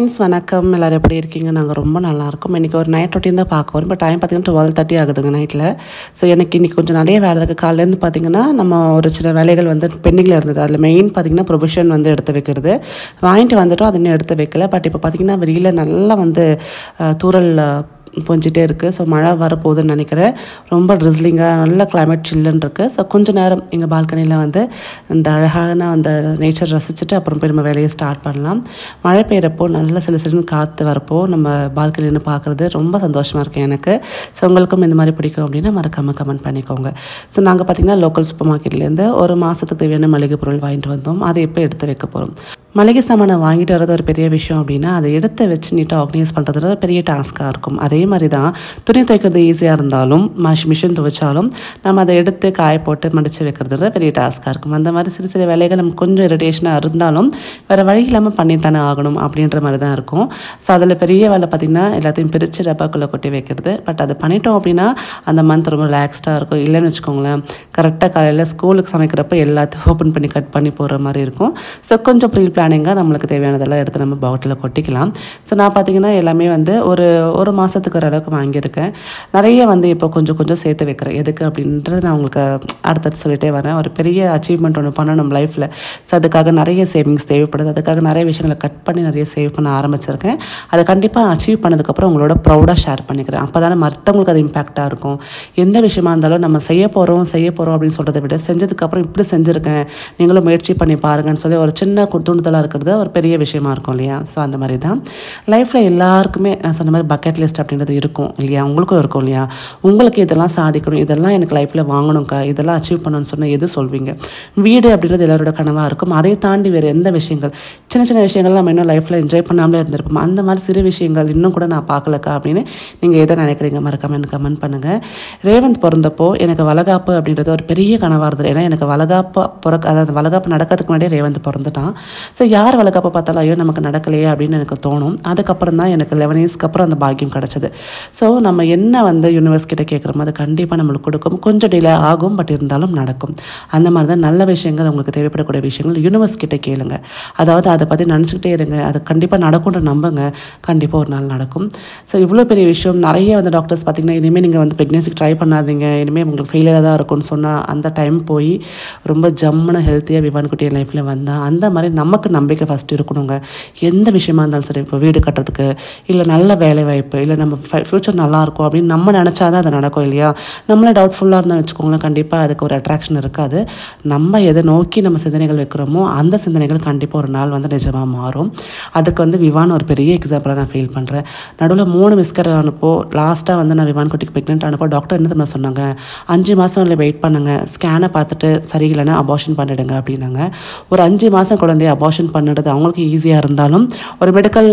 Friends வணக்கம். எல்லோரும் எப்படி இருக்கீங்க? நாங்கள் ரொம்ப நல்லாயிருக்கோம். இன்றைக்கி ஒரு நைட் ரொட்டீன் தான் பார்க்க வரோம். இப்போ டைம் பார்த்திங்கன்னா 12:30 ஆகுதுங்க நைட்டில். ஸோ எனக்கு இன்றைக்கி கொஞ்சம் நிறைய வேலை இருக்குது. காலையிலேருந்து பார்த்திங்கன்னா நம்ம ஒரு சில வேலைகள் வந்து பெண்டிங்கில் இருந்தது. அதில் மெயின் பார்த்திங்கன்னா ப்ரொவிஷன் வந்து எடுத்து வைக்கிறது. வாங்கிட்டு வந்துட்டோம், அது இன்னும் எடுத்து வைக்கல. பட் இப்போ பார்த்திங்கன்னா வெளியில் நல்லா வந்து தூறல் பொஞ்சிட்டே இருக்குது. ஸோ மழை வரப்போகுதுன்னு நினைக்கிறேன். ரொம்ப ட்ரிஸ்லிங்காக நல்ல கிளைமேட் சில்லுன்னு இருக்குது. ஸோ கொஞ்சம் நேரம் எங்கள் பால்கனியில் வந்து இந்த அழகான அந்த நேச்சர் ரசிச்சுட்டு அப்புறம் போய் நம்ம வேலையை ஸ்டார்ட் பண்ணலாம். மழை பெய்கிறப்போ நல்ல சில சிலுன்னு காற்று வரப்போ நம்ம பால்கனின்னு பார்க்குறது ரொம்ப சந்தோஷமாக இருக்குது எனக்கு. ஸோ உங்களுக்கும் இந்த மாதிரி பிடிக்கும் அப்படின்னா மறக்காமல் கமெண்ட் பண்ணிக்கோங்க. ஸோ நாங்கள் பார்த்திங்கன்னா லோக்கல் சூப்பர் மார்க்கெட்லேருந்து ஒரு மாதத்துக்கு தேவையான மளிகை பொருள் வாங்கிட்டு வந்தோம். அதை இப்போ எடுத்து வைக்க போகிறோம். மளிகை சாமானை வாங்கிட்டு வரது ஒரு பெரிய விஷயம் அப்படின்னா அதை எடுத்து வச்சு நீட்டாக ஆர்கனைஸ் பண்ணுறது பெரிய டாஸ்க்காக இருக்கும். அதே மாதிரி தான் துணி துவைக்கிறது ஈஸியாக இருந்தாலும் மிஷின் துவைச்சாலும் நம்ம அதை எடுத்து காய போட்டு மடித்து வைக்கிறதுல பெரிய டாஸ்க்காக இருக்கும். அந்த மாதிரி சிறு சிறு வேலைகள் நமக்கு கொஞ்சம் இரிட்டேஷனாக இருந்தாலும் வேறு வழி இல்லாமல் பண்ணித்தானே ஆகணும் அப்படின்ற மாதிரி தான் இருக்கும். ஸோ அதில் பெரிய வேலை பார்த்திங்கன்னா எல்லாத்தையும் பிரித்து டப்பாக்குள்ளே கொட்டி வைக்கிறது. பட் அதை பண்ணிட்டோம் அப்படின்னா அந்த மந்த் ரொம்ப ரிலாக்ஸ்டாக இருக்கும். இல்லைன்னு வச்சுக்கோங்களேன், கரெக்டாக காலையில் ஸ்கூலுக்கு சமைக்கிறப்ப எல்லாத்தையும் ஓப்பன் பண்ணி கட் பண்ணி போகிற மாதிரி இருக்கும். ஸோ கொஞ்சம் ப்ரீ பிளானிங்காக நம்மளுக்கு தேவையானதெல்லாம் எடுத்து நம்ம பாட்டிலில் கொட்டிக்கலாம். ஸோ நான் பார்த்திங்கன்னா எல்லாமே வந்து ஒரு மாதத்துக்கு ஒரு அளவுக்கு வாங்கியிருக்கேன். நிறைய வந்து இப்போ கொஞ்சம் கொஞ்சம் சேர்த்து வைக்கிறேன். எதுக்கு அப்படின்றது நான் உங்களுக்கு அடுத்தடுத்து சொல்லிகிட்டே வரேன். ஒரு பெரிய அச்சீவ்மெண்ட் ஒன்று பண்ணணும் நம்ம லைஃப்பில். ஸோ அதுக்காக நிறைய சேவிங்ஸ் தேவைப்படுது. அதுக்காக நிறைய விஷயங்களை கட் பண்ணி நிறைய சேவ் பண்ண ஆரம்பிச்சிருக்கேன். அதை கண்டிப்பாக அச்சீவ் பண்ணதுக்கப்புறம் உங்களோட ப்ரௌடாக ஷேர் பண்ணிக்கிறேன். அப்போ தானே மற்றவங்களுக்கு அது இம்பாக்டாக இருக்கும். எந்த விஷயமா இருந்தாலும் நம்ம செய்ய போகிறோம் அப்படின்னு சொல்கிறத விட செஞ்சதுக்கப்புறம் இப்படி செஞ்சுருக்கேன், நீங்களும் முயற்சி பண்ணி பாருங்கன்னு சொல்லி ஒரு சின்ன தூண்டுதலாக இருக்கிறது ஒரு பெரிய விஷயமா இருக்கும் இல்லையா? ஸோ அந்த மாதிரி தான் லைஃப்பில் எல்லாருக்குமே நான் சொன்ன மாதிரி பக்கெட் லிஸ்ட் அப்படின்றது இருக்கும் இல்லையா? உங்களுக்கும் இருக்கும் இல்லையா? உங்களுக்கு இதெல்லாம் சாதிக்கணும், இதெல்லாம் எனக்கு லைஃப்பில் வாங்கணும்க்கா, இதெல்லாம் அச்சீவ் பண்ணணும்னு சொன்னால் எது சொல்வீங்க? வீடு அப்படின்றது எல்லாரோட கனவாக இருக்கும். அதை தாண்டி வேறு எந்த விஷயங்கள், சின்ன சின்ன விஷயங்கள் நம்ம இன்னும் லைஃப்பில் என்ஜாய் பண்ணாமலே இருந்திருப்போம். அந்த மாதிரி சிறு விஷயங்கள் இன்னும் கூட நான் பார்க்கலக்கா அப்படின்னு நீங்கள் எதை நினைக்கிறீங்க? மறக்காமல் கமெண்ட் பண்ணுங்கள். ரேவந்த் பிறந்தப்போ எனக்கு வளகாப்பு அப்படின்றது ஒரு பெரிய கனவாக இருந்தது. ஏன்னா எனக்கு அதாவது வளகாப்பு நடக்கிறதுக்கு முன்னாடியே ரேவந்த் பிறந்துட்டான். ஸோ யார் வளகாப்பை பார்த்தாலும் ஐயோ நமக்கு நடக்கலையே அப்படின்னு எனக்கு தோணும். அதுக்கப்புறம் தான் எனக்கு 11 இயர்ஸ்க்கு அப்புறம் அந்த பாக்கியம் கிடச்சிது. ஸோ நம்ம என்ன வந்து யூனிவர்ஸ் கிட்ட கேட்குறோமோ அது கண்டிப்பாக நம்மளுக்கு கொடுக்கும். கொஞ்சம் டிலே ஆகும், பட் இருந்தாலும் நடக்கும். அந்த மாதிரி தான் நல்ல விஷயங்கள், உங்களுக்கு தேவைப்படக்கூடிய விஷயங்கள் யூனிவர்ஸ் கிட்ட கேளுங்க. அதாவது அதை பற்றி நினச்சிக்கிட்டே இருங்க. அது கண்டிப்பாக நடக்கும்ன்ற நம்புங்க. கண்டிப்பாக ஒரு நாள் நடக்கும். ஸோ இவ்வளோ பெரிய விஷயம் நிறைய வந்து டாக்டர்ஸ் பார்த்திங்கன்னா இனிமேல் நீங்கள் வந்து ப்ரெக்னென்சிக்கு ட்ரை பண்ணாதீங்க, இனிமேல் உங்களுக்கு ஃபெயிலியராக தான் இருக்கும்னு சொன்னால் அந்த டைம் போய் ரொம்ப ஜம்முன்னு ஹெல்த்தியாக விவான் குட்டி லைஃப்பில் வந்தால் அந்த மாதிரி நமக்கு நம்பிக்கை ஃபஸ்ட்டு இருக்கணுங்க. எந்த விஷயமா இருந்தாலும் சரி, இப்போ வீடு கட்டுறதுக்கு இல்லை நல்ல வேலை வாய்ப்பு இல்லை நம்ம ஃப்யூச்சர் நல்லாயிருக்கும் அப்படின்னு நம்ம நினச்சா தான் அது நடக்கும் இல்லையா? நம்மளே டவுட்ஃபுல்லாக இருந்தால் வச்சுக்கோங்களேன், கண்டிப்பாக அதுக்கு ஒரு அட்ராக்ஷன் இருக்காது. நம்ம எதை நோக்கி நம்ம சிந்தனைகள் வைக்கிறோமோ அந்த சிந்தனைகள் கண்டிப்பாக ஒரு நாள் வந்து நிஜமாக மாறும். அதுக்கு வந்து விவான் ஒரு பெரிய எக்ஸாம்பிளாக நான் ஃபீல் பண்ணுறேன். நடுவில் 3 மிஸ்கர் ஆனப்போ லாஸ்ட்டாக வந்து நான் விவான் குட்டிக்கு ப்ரெக்னென்ட் ஆனப்போ டாக்டர் என்ன தெரியுமா சொன்னாங்க? 5 மாதம் இல்லை வெயிட் பண்ணுங்கள், ஸ்கேனை பார்த்துட்டு சரியில்லைன்னா அபார்ஷன் பண்ணிடுங்க அப்படின்னாங்க. ஒரு 5 மாதம் குழந்தைய அபார்ஷன் பண்ணிடுறது அவங்களுக்கு ஈஸியாக இருந்தாலும் ஒரு மெடிக்கல்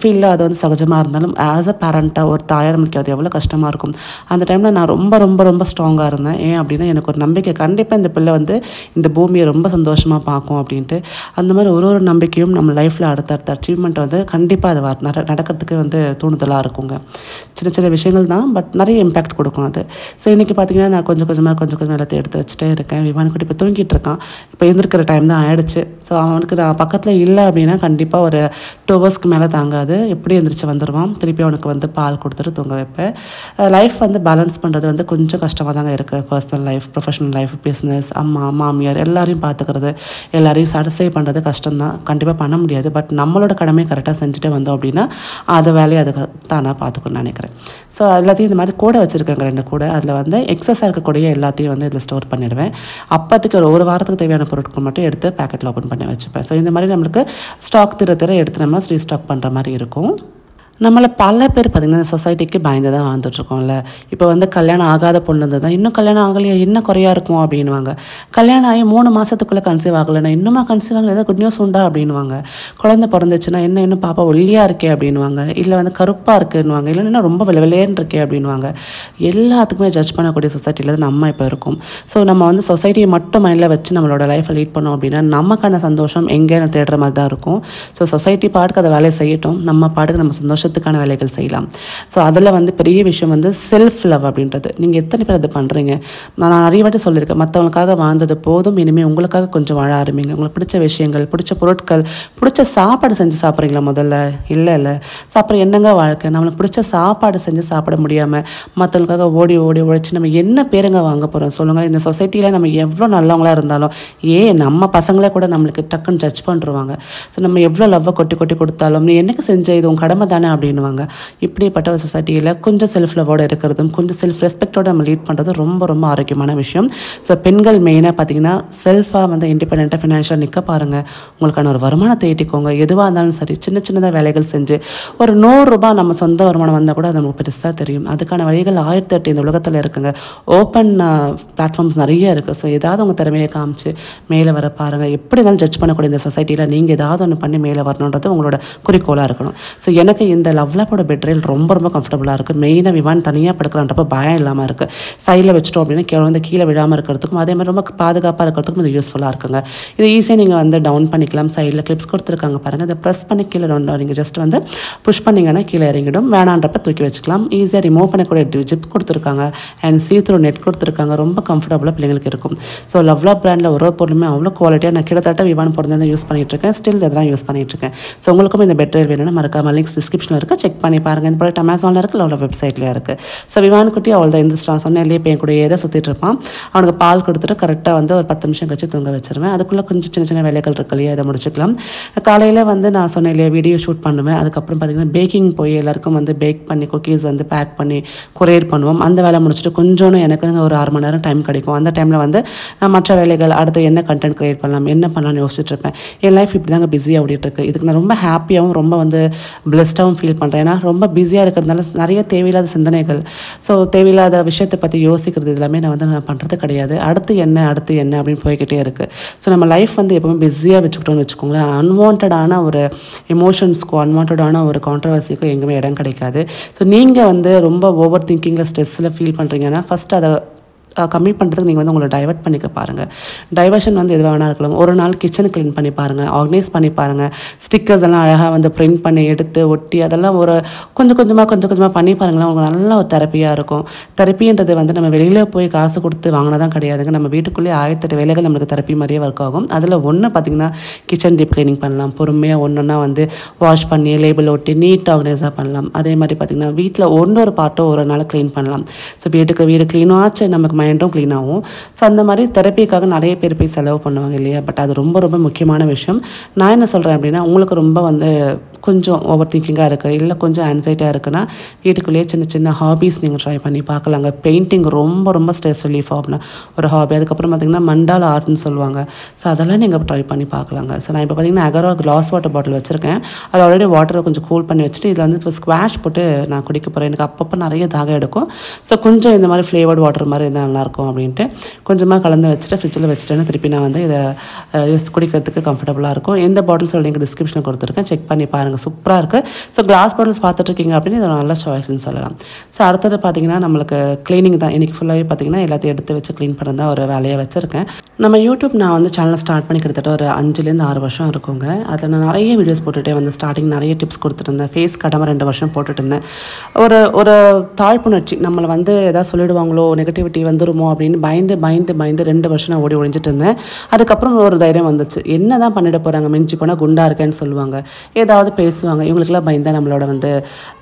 ஃபீல்டில் அது வந்து சகஜமாக இருந்தாலும் ஆஸ் அ பேரண்ட்டாக ஒரு தாயார் நமக்கு அது எவ்வளோ கஷ்டமாக இருக்கும். அந்த டைமில் நான் ரொம்ப ரொம்ப ரொம்ப ஸ்ட்ராங்காக இருந்தேன். ஏன் அப்படின்னா எனக்கு ஒரு நம்பிக்கை, கண்டிப்பாக இந்த பிள்ளை வந்து இந்த பூமியை ரொம்ப சந்தோஷமாக பார்க்கும் அப்படின்ட்டு. அந்த மாதிரி ஒரு நம்பிக்கையும் நம்ம லைஃப்பில் அடுத்தடுத்த அச்சீவ்மெண்ட் வந்து கண்டிப்பாக அது நடக்கிறதுக்கு வந்து தூண்டுதலாக இருக்குங்க. சின்ன சின்ன விஷயங்கள் தான், பட் நிறைய இம்பேக்ட் கொடுக்கும் அது. ஸோ இன்றைக்கி பார்த்திங்கன்னா நான் கொஞ்சம் கொஞ்சமாக எல்லாத்தையும் எடுத்து வச்சுட்டே இருக்கேன். விமான் குட்டி இப்போ தூங்கிட்டு இருக்கான். இப்போ எழுந்திருக்கிற டைம் தான் ஆயிடுச்சு. ஸோ அவனுக்கு நான் பக்கத்தில் இல்லை அப்படின்னா கண்டிப்பாக ஒரு 2 ஹவர்ஸ்க்கு மேலே தாங்காது. எப்படி எழுந்திரிச்சு வந்துடுவான். திருப்பி அவனுக்கு வந்து பால் கொடுத்துட்டு தூங்க வைப்பேன். லைஃப் வந்து பேலன்ஸ் பண்ணுறது வந்து கொஞ்சம் கஷ்டமாக தாங்க இருக்குது. Personal life, professional life, business, அம்மா மாமியார் எல்லாரையும் பார்த்துக்கிறது, எல்லாரையும் சாட்டிஸ்ஃபை பண்ணுறது கஷ்டம்தான். கண்டிப்பாக பண்ண முடியாது. பட் நம்மளோட கடமையை கரெக்டாக செஞ்சுட்டு வந்தோம் அப்படின்னா அது வேலையை அது தானாக பார்த்துக்கணும்னு நினைக்கிறேன். ஸோ எல்லாத்தையும் இந்த மாதிரி கூட வச்சுருக்காங்க 2 கூட. அதில் வந்து எக்ஸஸாக இருக்கக்கூடிய எல்லாத்தையும் வந்து இதில் ஸ்டோர் பண்ணிவிடுவேன். அப்போத்துக்கு ஒரு வாரத்துக்கு தேவையான பொருட்கள் மட்டும் எடுத்து பேக்கெட்டில் ஓப்பன் பண்ணி வச்சுப்பேன். ஸோ இந்த மாதிரி நம்மளுக்கு ஸ்டாக் திற எடுத்து நம்ம ரீஸ்டாக் பண்ணுற மாதிரி இருக்கும். நம்மளை பல பேர் பார்த்திங்கன்னா சொசைட்டிக்கு பயந்து தான் வாழ்ந்துட்டுருக்கோம்ல. இப்போ வந்து கல்யாணம் ஆகாத பொண்ணு தான் இன்னும் கல்யாணம் ஆகலையா, என்ன குறையாக இருக்கும் அப்படின்வாங்க. கல்யாணம் ஆகி 3 மாதத்துக்குள்ளே கன்சீவ் ஆகலைன்னா இன்னுமா கன்சீவ் ஆகலை, ஏதாவது குட் நியூஸ் உண்டா அப்படின்வாங்க. குழந்தை பிறந்துச்சுன்னா இன்னும் பாப்பா ஒல்லியாக இருக்கே அப்படின்வாங்க, இல்லை வந்து கருப்பாக இருக்குன்னுவாங்க, இல்லைன்னா ரொம்ப விளையாண்டு இருக்கே அப்படின்வாங்க. எல்லாத்துக்குமே ஜட்ஜ் பண்ணக்கூடிய சொசைட்டியில் தான் நம்ம இப்போ இருக்கும். ஸோ நம்ம வந்து சொசைட்டியை மட்டும் மைண்டில் வச்சு நம்மளோட லைஃப்பை லீட் பண்ணோம் அப்படின்னா நமக்கான சந்தோஷம் எங்கேன்னு தேடுற மாதிரி தான் இருக்கும். ஸோ சொசைட்டி பாட்டுக்கு அதை வேலையை செய்யட்டும், நம்ம பாட்டுக்கு நம்ம சந்தோஷம் சந்தோஷத்துக்கான வேலைகள் செய்யலாம். ஸோ அதில் வந்து பெரிய விஷயம் வந்து செல்ஃப் லவ் அப்படின்றது. நீங்கள் எத்தனை பேர் அதை பண்ணுறீங்க? நான் நிறைய வாட்டி சொல்லியிருக்கேன், மற்றவங்களுக்காக வாழ்ந்தது போதும், இனிமேல் உங்களுக்காக கொஞ்சம் வாழ ஆரம்பிங்க. உங்களுக்கு பிடிச்ச விஷயங்கள், பிடிச்ச பொருட்கள், பிடிச்ச சாப்பாடு செஞ்சு சாப்பிட்றீங்களா முதல்ல? இல்லை. ஸோ அப்புறம் என்னங்க வாழ்க்கை? நம்மளுக்கு பிடிச்ச சாப்பாடு செஞ்சு சாப்பிட முடியாமல் மற்றவங்களுக்காக ஓடி ஓடி உழைச்சி நம்ம என்ன பேருங்க வாங்க போகிறோம் சொல்லுங்கள்? இந்த சொசைட்டியில் நம்ம எவ்வளோ நல்லவங்களாக இருந்தாலும் நம்ம பசங்களே கூட நம்மளுக்கு டக்குன்னு ஜட்ஜ் பண்ணுருவாங்க. ஸோ நம்ம எவ்வளோ லவ்வை கொட்டி கொட்டி கொடுத்தாலும், நீ என்னைக்கு செஞ்ச, இது உன் கடமை தானே அப்படின்வாங்க. இப்படிப்பட்ட ஒரு சொசைட்டியில் கொஞ்சம் செல்ஃப் லவ்வோடு இருக்கிறதும் கொஞ்சம் செல்ஃப் ரெஸ்பெக்டோடு நம்ம லீட் பண்ணுறது ரொம்ப ரொம்ப ஆரோக்கியமான விஷயம். ஸோ பெண்கள் மெயினாக பார்த்தீங்கன்னா செல்ஃபாக வந்து இண்டிபெண்ட்டாக ஃபினான்ஷியலாக நிற்க பாருங்கள். உங்களுக்கான ஒரு வருமானத்தை ஈட்டிக்கோங்க. எதுவாக இருந்தாலும் சரி, சின்னதாக வேலைகள் செஞ்சு ஒரு ₹100 நம்ம சொந்த வருமானம் வந்தால் கூட அது நமக்கு பெருசாக தெரியும். அதுக்கான வழிகள் 1008 இந்த உலகத்தில் இருக்குங்க. ஓப்பன் பிளாட்ஃபார்ம்ஸ் நிறைய இருக்குது. ஸோ ஏதாவது உங்கள் திறமையை காமிச்சு மேலே வர பாருங்கள். எப்படி இருந்தாலும் ஜட்ஜ் பண்ணக்கூடிய இந்த சொசைட்டியில் நீங்கள் ஏதாவது ஒன்று பண்ணி மேலே வரணுன்றது உங்களோட குறிக்கோளாக இருக்கணும். ஸோ எனக்கு இந்த லவ்லாப்போட பெட்ரேல் ரொம்ப ரொம்ப கம்ஃபர்டபுளாக இருக்குது. மெயினாக விவான் தனியாக படுக்கலான்றப்ப பயம் இல்லாமல் இருக்குது. சைடில் வச்சிட்டோம் அப்படின்னா கீழே விழாமல் இருக்கிறதுக்கும், அதே மாதிரி ரொம்ப பாதுகாப்பாக இருக்கிறதுக்கும் இது யூஸ்ஃபுல்லாக இருக்குங்க. இது ஈஸியாக நீங்கள் வந்து டவுன் பண்ணிக்கலாம். சைடில் கிளிப்ஸ் கொடுத்துருக்காங்க பாருங்கள். இதை ப்ரெஸ் பண்ணி கீழே நீங்கள் ஜஸ்ட் வந்து புஷ் பண்ணிங்கன்னா கீழே இறங்கிடும். வேணான்றப்ப தூக்கி வச்சுக்கலாம். ஈஸியாக ரிமூவ் பண்ணக்கூடிய ஜிப் கொடுத்துருக்காங்க. அண்ட் சீத்ரூ நெட் கொடுத்துருக்காங்க. ரொம்ப கம்ஃபர்டபுளாக பிள்ளைங்களுக்கு இருக்கும். ஸோ லவ்லாப் பிராண்டில் ஒரு பொருளுமே அவ்வளோ குவாலிட்டியாக நான் கிட்டத்தட்ட விவான் பிறந்து யூஸ் பண்ணிகிட்ருக்கேன். ஸ்டில் இதெல்லாம் யூஸ் பண்ணிகிட்ருக்கேன். ஸோ உங்களுக்கும் இந்த பெட்ரேல் வேணும்னா மறக்காம லிங்க்ஸ் டிஸ்கிரிப்ஷனில் இருக்குது, செக் பண்ணி பாருங்கள். இந்த ப்ராடக்ட் அமேசானில் இருக்குது, லவ்லாப் வெப்சைட்லேயே இருக்குது. ஸோ விவான் குட்டி அவள் தான் இந்த ஸ்டார் சொன்னேன் இல்லையே, பையன் கூடயே தான் சுற்றிட்டு இருப்பான். அவனுக்கு பால் கொடுத்துட்டு கரெக்டாக வந்து ஒரு 10 நிமிஷம் கழிச்சு தூங்க வச்சிருவேன். அதுக்குள்ளே கொஞ்சம் சின்ன வேலைகள் இருக்கு இல்லையா, இதை முடிச்சுக்கலாம். காலையில் வந்து நான் சொன்னேன் இல்லையா, வீடியோ ஷூட் பண்ணுவேன். அதுக்கப்புறம் பார்த்திங்கன்னா பேக்கிங் போய் எல்லாருக்கும் வந்து பேக் பண்ணி குக்கீஸ் வந்து பேக் பண்ணி கொரியர் பண்ணுவோம். அந்த வேலை முடிச்சுட்டு கொஞ்சோன்னு எனக்கு ஒரு 6 மணி நேரம் டைம் கிடைக்கும். அந்த டைமில் வந்து நான் மற்ற வேலைகள், அடுத்து என்ன கண்டென்ட் க்ரியேட் பண்ணலாம், என்ன பண்ணலாம்னு யோசிச்சுட்டு இருப்பேன். என் லைஃப் இப்படி தாங்க பிஸியாக ஓடிட்டுருக்கு. இதுக்கு நான் ரொம்ப ஹாப்பியாகவும் ரொம்ப வந்து பிளெஸ்டாகவும் ஃபீல் பண்ணுறேன். ஏன்னா ரொம்ப பிஸியாக இருக்கிறதுனால நிறைய தேவையில்லாத சிந்தனைகள், ஸோ தேவையில்லாத விஷயத்தை பற்றி யோசிக்கிறது எல்லாமே நான் பண்ணுறது கிடையாது. அடுத்து என்ன அப்படின்னு போய்கிட்டே இருக்குது. ஸோ நம்ம லைஃப் வந்து எப்பவுமே பிஸியாக வச்சுக்கிட்டோம்னு வச்சுக்கோங்களேன், அன்வான்டான ஒரு எமோஷன்ஸ்க்கோ அன்வான்டான ஒரு கான்ட்ரவர்சிக்கோ எங்கேயுமே இடம் கிடைக்காது. ஸோ நீங்கள் வந்து ரொம்ப ஓவர் திங்கிங்கில் ஸ்ட்ரெஸ்ஸில் ஃபீல் பண்ணுறீங்கன்னா ஃபஸ்ட்டு அதை கம்மி பண்ணுறதுக்கு நீங்கள் வந்து உங்களை டைவர்ட் பண்ணிக்க பாருங்கள். டைவர்ஷன் வந்து எதுவாக வேணா இருக்கலாம். ஒரு நாள் கிச்சனை க்ளீன் பண்ணி பாருங்கள், ஆர்கனைஸ் பண்ணி பாருங்கள். ஸ்டிக்கர்ஸ் எல்லாம் அழகாக வந்து பிரிண்ட் பண்ணி எடுத்து ஒட்டி அதெல்லாம் ஒரு கொஞ்சம் கொஞ்சமாக பண்ணி பாருங்களேன். உங்களுக்கு நல்ல ஒரு தெரப்பியாக இருக்கும். தெரப்பின்றது வந்து நம்ம வெளியில் போய் காசு கொடுத்து வாங்கினதான் கிடையாதுங்க. நம்ம வீட்டுக்குள்ளேயே 1008 வேலைகள் நம்மளுக்கு தெரப்பி மாதிரியே ஒர்க் ஆகும். அதில் ஒன்று பார்த்திங்கன்னா கிச்சன் டீப் க்ளீனிங் பண்ணலாம். பொறுமையாக ஒன்றா வந்து வாஷ் பண்ணி லேபிள் ஒட்டி நீட் ஆர்கனைஸாக பண்ணலாம். அதே மாதிரி பார்த்திங்கன்னா வீட்டில் ஒரு பார்ட்டோ ஒரு நாள் க்ளீன் பண்ணலாம். ஸோ வீடு க்ளீனும் ஆச்சு, நமக்கு மைண்டும் க்ளீன் ஆகும். ஸோ அந்த மாதிரி தெரப்பிக்காக நிறைய பேர் போய் செலவு பண்ணுவாங்க இல்லையா. பட் அது ரொம்ப ரொம்ப முக்கியமான விஷயம். நான் என்ன சொல்கிறேன் அப்படின்னா, உங்களுக்கு ரொம்ப வந்து கொஞ்சம் ஓவர் திங்கிங்காக இருக்குது, இல்லை கொஞ்சம் ஆன்சைட்டியாக இருக்குன்னா வீட்டுக்குள்ளேயே சின்ன ஹாபீஸ் நீங்கள் ட்ரை பண்ணி பார்க்கலாங்க. பெயிண்டிங் ரொம்ப ரொம்ப ஸ்ட்ரெஸ் ரிலீஃப் ஆகுனா ஒரு ஹாபி. அதுக்கப்புறம் பார்த்திங்கன்னா மண்டால் ஆர்ட்னு சொல்லுவாங்க. ஸோ அதெல்லாம் நீங்கள் ட்ரை பண்ணி பார்க்கலாங்க. ஸோ நான் இப்போ பார்த்திங்கன்னா அகரோ கிளாஸ் வாட்டர் பாட்டில் வச்சுருக்கேன். அதில் ஆல்ரெடி வாட்டரை கொஞ்சம் கூல் பண்ணி வச்சுட்டு இதில் வந்து இப்போ ஸ்குவாஷ் போட்டு நான் குடிக்க போகிறேன். எனக்கு அப்பப்போ நிறைய தாகம் எடுக்கும். ஸோ கொஞ்சம் இந்த மாதிரி ஃப்ளேவர்டு வாட்டர் மாதிரி இருந்தால் நல்லாயிருக்கும் அப்படின்ட்டு கொஞ்சமாக கலந்து வச்சுட்டு ஃப்ரிட்ஜில் வச்சுட்டேன்னா திருப்பி நான் வந்து இதை குடிக்கிறதுக்கு கம்ஃபர்டபுளாக இருக்கும். எந்த பாட்டில் சொல்லி நீங்கள் டிஸ்கிரிப்ஷனில் கொடுத்துருக்கேன், செக் பண்ணி பாருங்கள். சூப்பராக இருக்குது. ஸோ கிளாஸ் பாட்டில்ஸ் பார்த்துட்ருக்கீங்க அப்படின்னு இது ஒரு நல்ல சாய்ஸ்ன்னு சொல்லலாம். ஸோ அடுத்தது பார்த்திங்கன்னா நம்மளுக்கு க்ளீனிங் தான். இன்றைக்கி ஃபுல்லாகவே பார்த்திங்கன்னா எல்லாத்தையும் எடுத்து வச்சு க்ளீன் பண்ண தான் ஒரு வேலையை வச்சுருக்கேன். நம்ம யூடியூப் நான் வந்து சேனலை ஸ்டார்ட் பண்ணி கிட்டத்தட்ட ஒரு 5-6 வருஷம் இருக்குங்க. அதில் நான் நிறைய வீடியோஸ் போட்டுகிட்டே வந்து ஸ்டார்டிங் நிறைய டிப்ஸ் கொடுத்துருந்தேன். ஃபேஸ் கடமை 2 வருஷம் போட்டுட்டு இருந்தேன். ஒரு தாழ்ப்புணர்ச்சி, நம்மளை வந்து எதாவது சொல்லிடுவாங்களோ, நெகட்டிவிட்டி வந்துருமோ அப்படின்னு பயந்து 2 வருஷம் நான் ஒழிஞ்சிட்டு இருந்தேன். அதுக்கப்புறம் ஒரு தைரியம் வந்துச்சு. என்ன தான் பண்ணிட போகிறாங்க, மிஞ்சி போனால் குண்டாக இருக்கேன்னு சொல்லுவாங்க, ஏதாவது பேசுவாங்க, இவங்களுக்குலாம் பயந்தால் நம்மளோட வந்து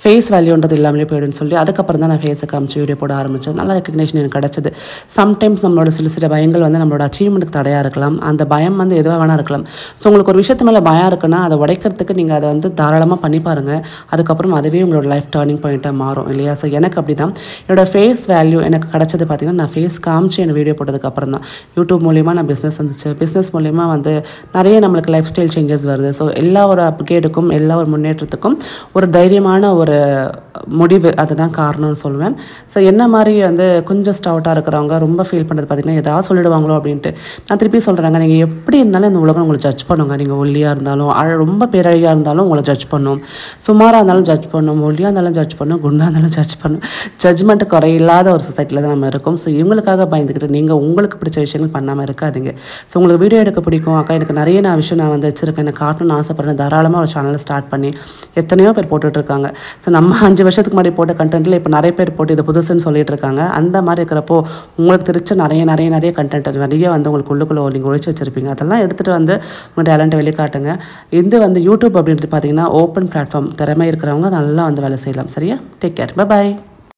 ஃபேஸ் வேல்யூன்றது இல்லாமலே போய்டுன்னு சொல்லி அதுக்கப்புறம் தான் நான் ஃபேஸை காமிச்சு வீடியோ போட ஆரம்பித்தேன். நல்ல ரெக்கக்னேஷன் எனக்கு கிடச்சிது. சம்டைம்ஸ் நம்மளோட சில பயங்கள் வந்து நம்மளோட அச்சீவ்மெண்ட்டுக்கு தடையாக இருக்கலாம். அந்த பயம் வந்து எதுவாக வேணா இருக்கலாம். ஸோ உங்களுக்கு ஒரு விஷயத்து மேலே பயம் இருக்குன்னா அதை உடைக்கிறதுக்கு நீங்கள் அதை வந்து தாராளமாக பண்ணி பாருங்கள். அதுக்கப்புறம் அதுவே உங்களோட லைஃப் டர்னிங் பாயிண்ட்டாக மாறும் இல்லையா. ஸோ எனக்கு அப்படி தான் என்னோடய ஃபேஸ் வேல்யூ எனக்கு கிடச்சது பார்த்திங்கன்னா, நான் ஃபேஸ் காமிச்சு எனக்கு வீடியோ போட்டதுக்கப்புறம் தான். யூடியூப் மூலிமா நான் பிஸ்னஸ் வந்துச்சு. பிஸ்னஸ் மூலிமா வந்து நிறைய நம்மளுக்கு லைஃப் ஸ்டைல் சேஞ்சஸ் வருது. ஸோ எல்லா ஒரு அப்கிரேடுக்கும் எல்லா ஒரு முன்னேற்றத்துக்கும் ஒரு தைரியமான ஒரு முடிவு அதுதான் காரணம்னு சொல்லுவேன். ஸோ என்ன மாதிரி வந்து கொஞ்சம் ஸ்டவுட்டாக இருக்கிறவங்க ரொம்ப ஃபீல் பண்ணுறது பார்த்திங்கன்னா ஏதாவது சொல்லிடுவாங்களோ அப்படின்ட்டு. நான் திருப்பி சொல்கிறேங்க, நீங்கள் எப்படி இருந்தாலும் இந்த உலகம் உங்களை ஜட்ஜ் பண்ணுங்க. நீங்கள் ஒல்லியாக இருந்தாலும் ரொம்ப பேரழகியாக இருந்தாலும் உங்களை ஜட்ஜ் பண்ணும், சுமாராக இருந்தாலும் ஜட்ஜ் பண்ணும், ஒல்லியாக இருந்தாலும் ஜட்ஜ் பண்ணும், குண்டாக இருந்தாலும் ஜட்ஜ் பண்ணும். ஜட்ஜ்மெண்ட் குறையில்லாத ஒரு சொசைட்டியில் தான் நம்ம இருக்கோம். ஸோ இவங்களுக்காக பயந்துக்கிட்டு நீங்கள் உங்களுக்கு பிடிச்ச விஷயங்கள் பண்ணாமல் இருக்காதீங்க. ஸோ உங்களுக்கு வீடியோ எடுக்க பிடிக்கும், அக்கா எனக்கு நிறைய விஷயம் நான் வந்து வச்சுருக்கேன், எனக்கு காட்டணும்னு ஆசைப்படுறேன், தாராளமாக ஒரு சேனலை ஸ்டார்ட் பண்ணி எத்தனையோ பேர் போட்டுட்ருக்காங்க. ஸோ நம்ம 5 வருஷத்துக்கு முன்னாடி போட்ட கண்டென்ட்டில் இப்போ நிறைய பேர் போட்டு இது புதுசுன்னு சொல்லிட்டு இருக்காங்க. அந்த மாதிரி இருக்கிறப்போ உங்களுக்கு தெரிச்ச நிறைய கண்டென்ட் நிறைய வந்து உங்களுக்கு உள்ளுக்குள்ளே நீங்கள் ஒழிச்சு வச்சுருப்பீங்க. அதெல்லாம் எடுத்துகிட்டு வந்து உங்கள் டேலண்ட்டை வெளிக்காட்டுங்க. இது வந்து யூடியூப் அப்படின்றது பார்த்தீங்கன்னா ஓப்பன் பிளாட்ஃபார்ம். திறமை இருக்கிறவங்க நல்லா வந்து வேலை செய்யலாம். சரியா? Take care. பை.